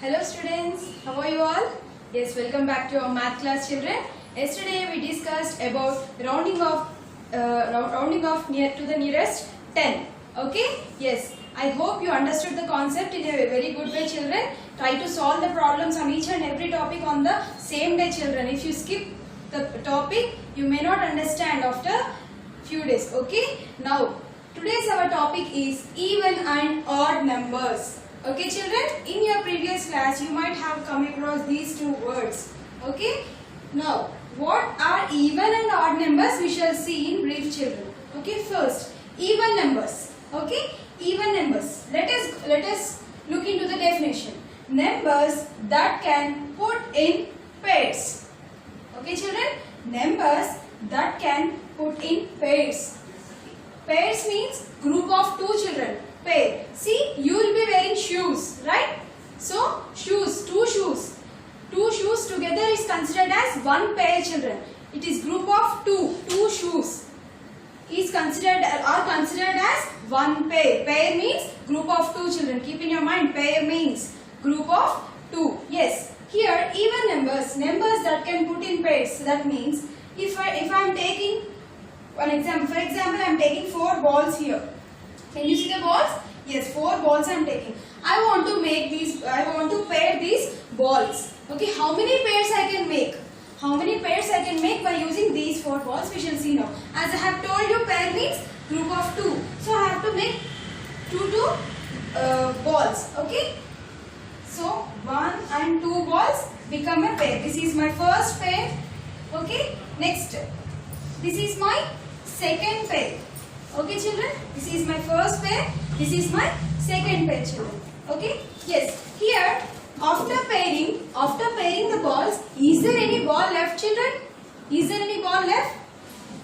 Hello students, how are you all? Yes, welcome back to our math class children. Yesterday we discussed about rounding off near to the nearest 10. Okay? Yes, I hope you understood the concept in a very good way children. Try to solve the problems on each and every topic on the same day children. If you skip the topic, you may not understand after few days. Okay? Now, today's our topic is even and odd numbers. Okay children, in your previous class you might have come across these two words. Okay, now what are even and odd numbers we shall see in brief children. Okay, first even numbers. Okay, even numbers. Let us look into the definition. Numbers that can put in pairs. Okay children, numbers that can put in pairs. Pairs means group of two children. Pair. See, you will be wearing shoes, right? So, shoes, two shoes. Two shoes together is considered as one pair children. It is group of two shoes are considered as one pair. Pair means group of two children. Keep in your mind, pair means group of two. Yes, here even numbers that can put in pairs. That means if I am taking one example, for example, I am taking 4 balls here. Can you see the balls? Yes, 4 balls I am taking. I want to pair these balls. Okay, how many pairs I can make? How many pairs I can make by using these 4 balls? We shall see now. As I have told you, pair means group of 2. So I have to make two balls. Okay. So 1 and 2 balls become a pair. This is my first pair. Okay. Next, this is my second pair. Okay children, this is my first pair, this is my second pair children. Okay, yes, here after pairing the balls, is there any ball left children? Is there any ball left?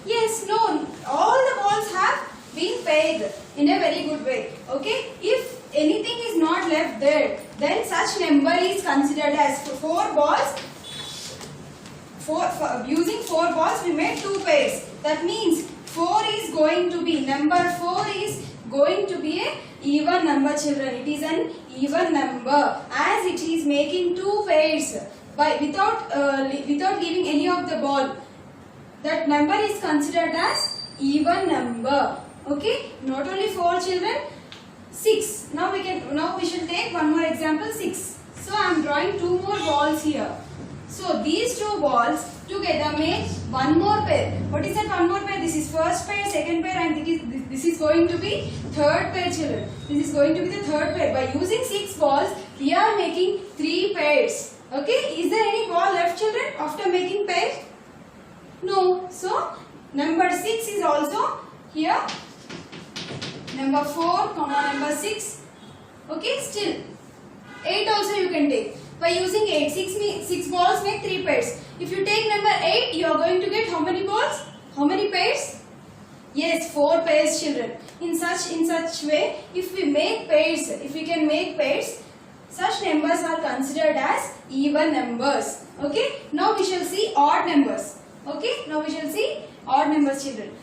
Yes, no, all the balls have been paired in a very good way. Okay, if anything is not left there, then such number is considered as 4 balls. Using 4 balls we made 2 pairs. That means 4 is going to be, number 4 is going to be a even number children. It is an even number as it is making 2 pairs without giving any of the ball. That number is considered as even number. Okay, not only 4 children, 6. Now we shall take one more example, 6. So I am drawing 2 more balls here. So these 2 balls together make one more pair. What is that one more pair? This is first pair, second pair, and this is going to be third pair children. This is going to be the third pair. By using 6 balls, we are making 3 pairs. Okay, is there any ball left children after making pairs? No. So number 6 is also here. Number 4, number 6. Okay, still 8 also you can take. By using 8, 6 balls make 3 pairs. If you take number 8, you are going to get how many balls? How many pairs? Yes, 4 pairs children. In such way, if we can make pairs, such numbers are considered as even numbers. Okay, now we shall see odd numbers. Okay, now we shall see odd numbers children.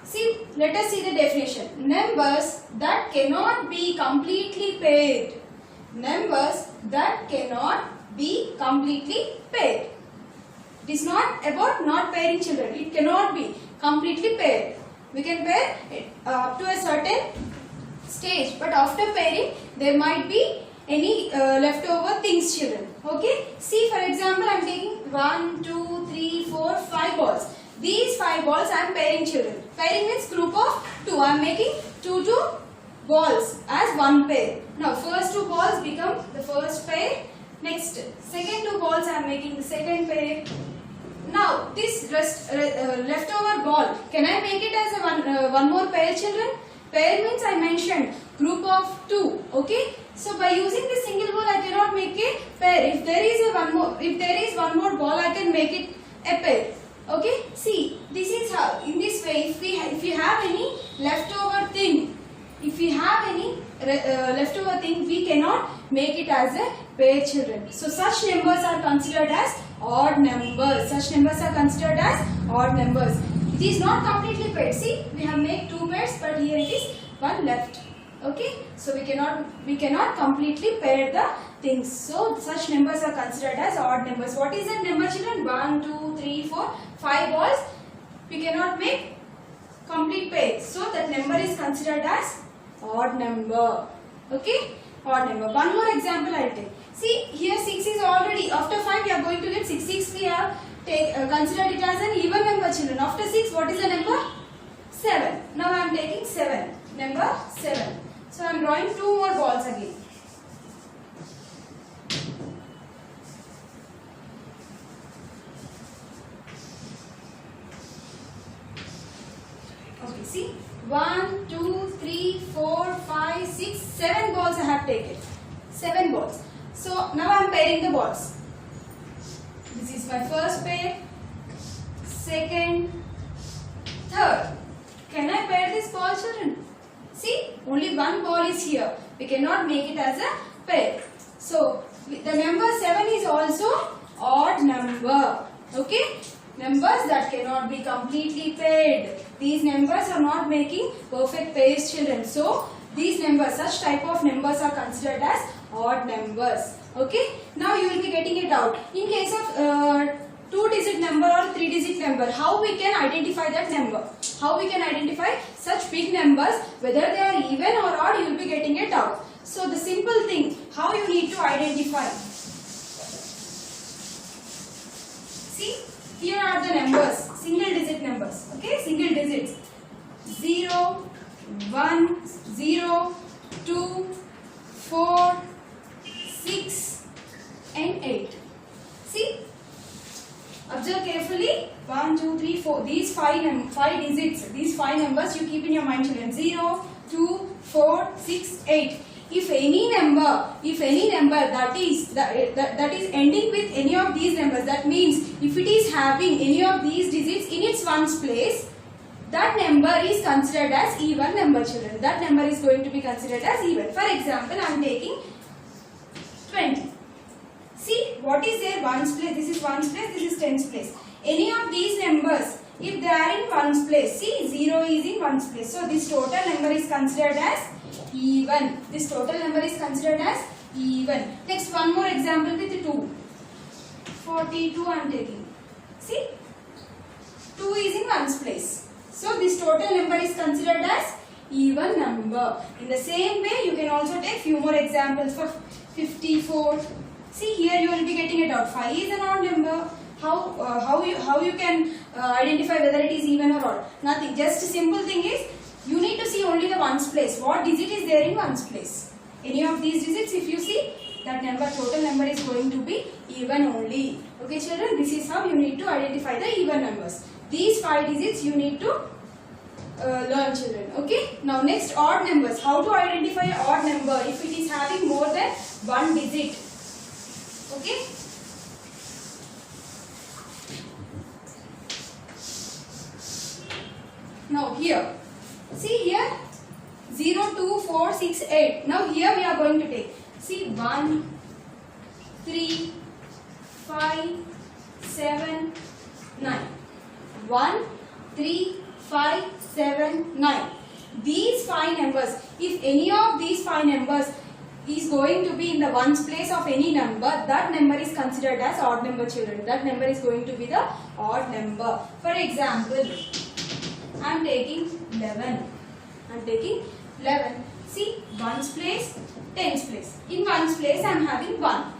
See, let us see the definition. Numbers that cannot be completely paired. Numbers that cannot be completely paired. It is not about not pairing children. It cannot be completely paired. We can pair it up to a certain stage, but after pairing there might be any leftover things children. Okay. See, for example, I am taking 1, 2, 3, 4, 5 balls. These 5 balls I am pairing children. Pairing means group of 2. I am making 2 balls as one pair. Now first 2 balls become the first pair. Next, second 2 balls I am making the second pair. Now this leftover ball, can I make it as a one more pair children? Pair means I mentioned group of 2. Okay. So by using this single ball I cannot make a pair. If there is one more ball I can make it a pair. Okay. See, this is how, in this way, if you have any leftover thing, we cannot make it as a pair children. So such numbers are considered as odd numbers. It is not completely paired. See, we have made 2 pairs, but here it is one left. Okay, so we cannot completely pair the things. So such numbers are considered as odd numbers. What is that number, children? 1, 2, 3, 4, 5 balls. We cannot make complete pairs. So that number is considered as odd number. Okay? Odd number. One more example I will take. See, here 6 is already, after 5 we are going to get 6. 6 we have considered it as an even number, children. After 6, what is the number? 7. Now I am taking 7. Number 7. So I am drawing 2 more balls again. Okay, see, 1, 2, 3, 4, 5, 6, 7 balls I have taken. 7 balls. So now I am pairing the balls. This is my first pair, second, third. Can I pair this ball, children? See, only one ball is here. We cannot make it as a pair. So the number 7 is also odd number. Okay? Numbers that cannot be completely paired. These numbers are not making perfect pairs, children. So these numbers, such type of numbers are considered as odd numbers. Okay? Now you will be getting it out. In case of 2-digit number or 3-digit number, how we can identify that number? How we can identify such big numbers, whether they are even or odd, you will be getting it out. So the simple thing, how you need to identify. See, here are the numbers, single digit numbers. Okay, single digits. 0, 1, 0, 2, 4, 6 and 8. See, observe carefully. 1, 2, 3, 4. These five digits, these 5 numbers you keep in your mind, children. 0, 2, 4, 6, 8. If any number that is ending with any of these numbers, that means if it is having any of these digits in its ones place, that number is considered as even number, children. That number is going to be considered as even. For example, I am taking 20. See, what is there? Ones place. This is ones place. This is tens place. Any of these numbers, if they are in ones place, see, 0 is in ones place. So this total number is considered as even. This total number is considered as even. Next, one more example with 2. 42 I am taking. See, 2 is in ones place. So this total number is considered as even number. In the same way, you can also take few more examples for 54. See, here you will be getting it out. 5 is an odd number. How you can identify whether it is even or odd? Nothing. Just a simple thing is, you need to see only the ones place. What digit is there in ones place? Any of these digits, if you see, that number, total number is going to be even only. Okay, children, this is how you need to identify the even numbers. These 5 digits you need to learn, children. Okay. Now next, odd numbers. How to identify an odd number if it is having more than 1 digit? Okay. Now here, see here, 0, 2, 4, 6, 8. Now here we are going to take, see, 1, 3, 5, 7, 9. 1, 3, 5, 7, 9. These 5 numbers, if any of these 5 numbers is going to be in the ones place of any number, that number is considered as odd number, children. That number is going to be the odd number. For example, I am taking 11. I am taking 11. See, ones place, tens place. In ones place, I am having 1.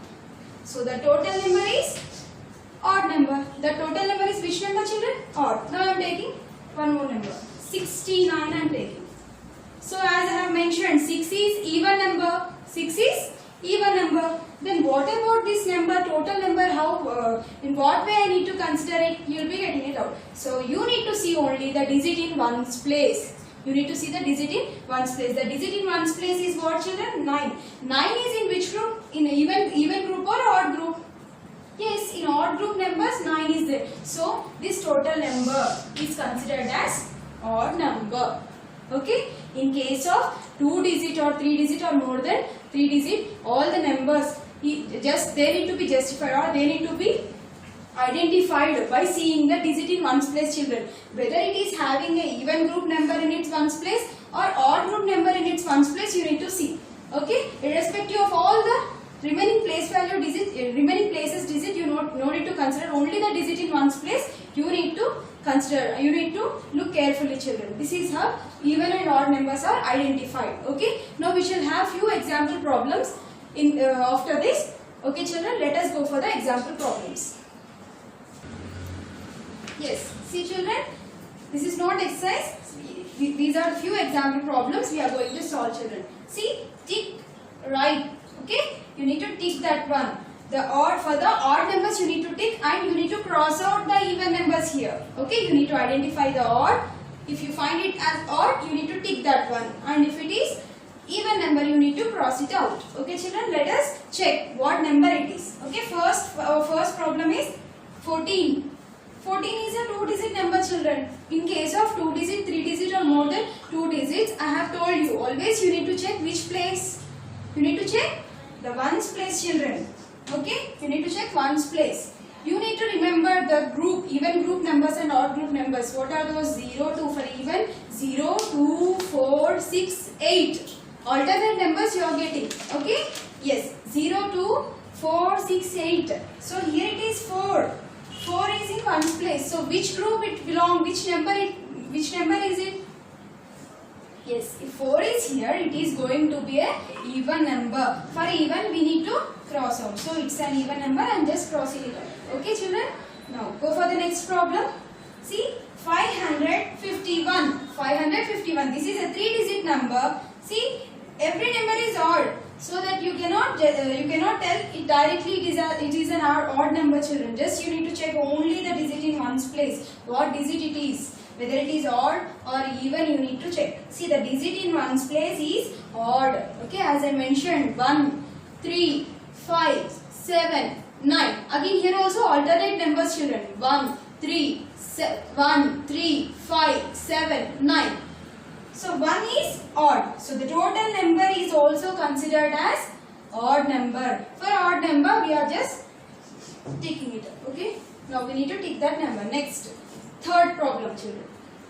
So the total number is odd number. The total number is which number, children? Odd. Now I am taking one more number. 69 I am taking. So as I have mentioned, 6 is even number. 6 is even number. Then what about this number, total number? How, in what way I need to consider it? You will be getting it out. So you need to see only the digit in ones place. You need to see the digit in ones place. The digit in ones place is what, children? 9. 9 is in which group? In even group or odd group? Yes, in odd group numbers, 9 is there. So this total number is considered as odd number. Okay. In case of 2 digit or 3 digit or more than 3 digit, all the numbers they need to be justified, or they need to be identified by seeing the digit in ones place, children. Whether it is having a even group number in its ones place or odd group number in its ones place, you need to see. Okay. Irrespective of all the Remaining place value digit, remaining places digit, you no need to consider, only the digit in one's place you need to consider, you need to look carefully, children. This is how even and odd numbers are identified. Okay, now we shall have few example problems in after this. Okay children, let us go for the example problems. Yes, see children, this is not exercise, these are few example problems we are going to solve, children. See, tick right. Okay, you need to tick that one. The odd, for the odd numbers you need to tick and you need to cross out the even numbers here. Okay, you need to identify the odd. If you find it as odd, you need to tick that one, and if it is even number, you need to cross it out. Okay children, let us check what number it is. Okay, first problem is 14. 14 is a 2-digit number, children. In case of 2-digit, 3-digit or more than 2 digits, I have told you, always you need to check which place. You need to check the ones place, children. Okay, you need to check ones place. You need to remember the group, even group numbers and odd group numbers. What are those? 0, 2 for even, 0, 2, 4, 6, 8. Alternate numbers you are getting. Okay, yes, 0, 2, 4, 6, 8. So here it is 4. 4 is in ones place. So which group it belongs? Which number is it? Yes, if 4 is here, it is going to be a even number. For even, we need to cross out. So it's an even number and just crossing it out. Okay, children? Now go for the next problem. See, 551. 551. This is a 3-digit number. See, every number is odd, so that you cannot tell it directly. It is an odd number, children. Just you need to check only the digit in one's place. What digit it is? Whether it is odd or even, you need to check. See, the digit in one's place is odd. Okay, as I mentioned, 1, 3, 5, 7, 9. Again, here also alternate numbers, children. 1, 3, 5, 7, 9. So 1 is odd. So the total number is also considered as odd number. For odd number, we are just ticking it up. Okay. Now we need to tick that number. Next, third problem, children.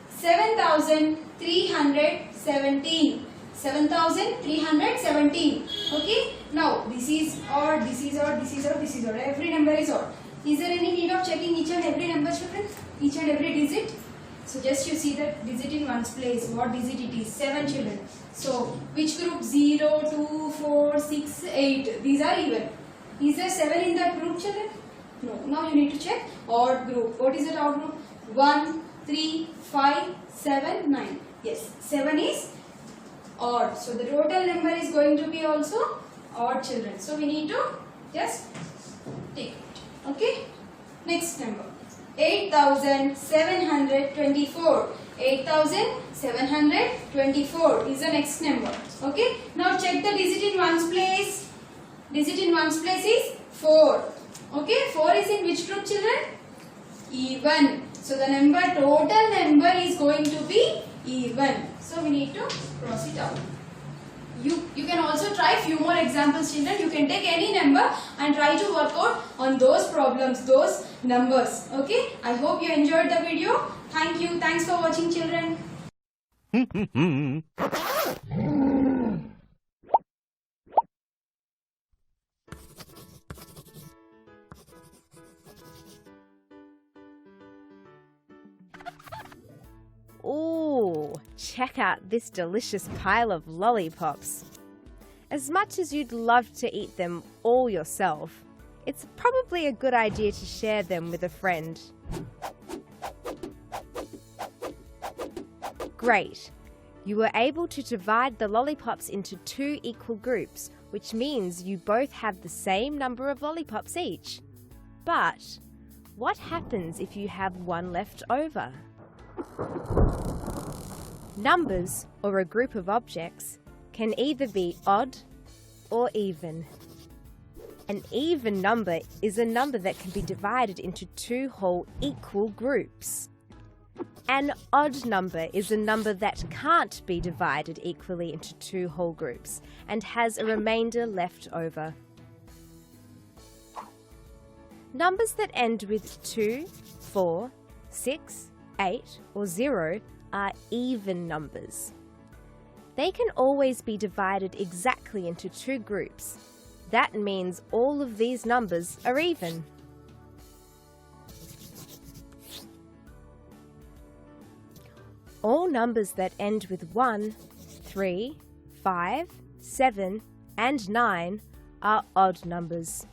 7,317. 7,317. Okay. Now this is odd, this is odd, this is odd, this is odd. Every number is odd. Is there any need of checking each and every number, children? Each and every digit? So just you see the digit in one's place. What digit it is? 7, children. So which group? 0, 2, 4, 6, 8. These are even. Is there 7 in that group, children? No. Now you need to check odd group. What is that odd group? 1, 3, 5, 7, 9. Yes, 7 is odd. So the total number is going to be also odd, children. So we need to just take it. Okay. Next number. 8,724. 8,724 is the next number. Okay. Now check the digit in one's place. Digit in one's place is 4. Okay. 4 is in which group, children? Even. So the number, total number is going to be even. So we need to cross it out. You can also try few more examples, children. You can take any number and try to work out on those problems, those numbers. Okay. I hope you enjoyed the video. Thank you. Thanks for watching, children. Ooh, check out this delicious pile of lollipops. As much as you'd love to eat them all yourself, it's probably a good idea to share them with a friend. Great! You were able to divide the lollipops into 2 equal groups, which means you both have the same number of lollipops each. But what happens if you have one left over? Numbers, or a group of objects, can either be odd or even. An even number is a number that can be divided into 2 whole equal groups. An odd number is a number that can't be divided equally into 2 whole groups and has a remainder left over. Numbers that end with 2, 4, 6, 8 or 0 are even numbers. They can always be divided exactly into 2 groups, That means all of these numbers are even. All numbers that end with 1, 3, 5, 7, and 9 are odd numbers.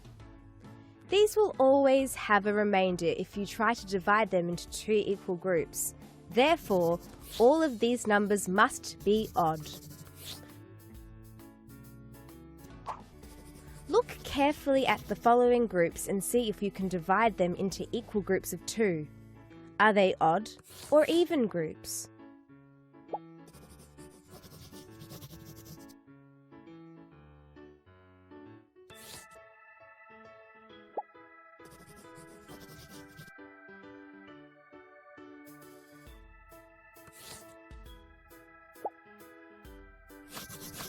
These will always have a remainder if you try to divide them into two equal groups. Therefore, all of these numbers must be odd. Look carefully at the following groups and see if you can divide them into equal groups of 2. Are they odd or even groups?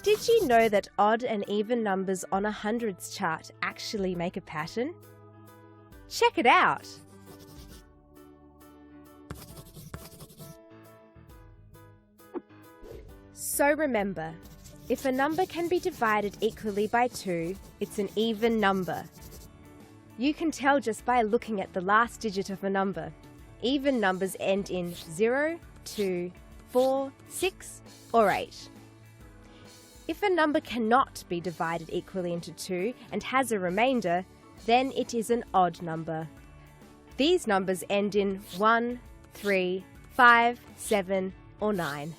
Did you know that odd and even numbers on a hundreds chart actually make a pattern? Check it out! So remember, if a number can be divided equally by 2, it's an even number. You can tell just by looking at the last digit of a number. Even numbers end in 0, 2, 4, 6, or 8. If a number cannot be divided equally into 2 and has a remainder, then it is an odd number. These numbers end in 1, 3, 5, 7, or 9.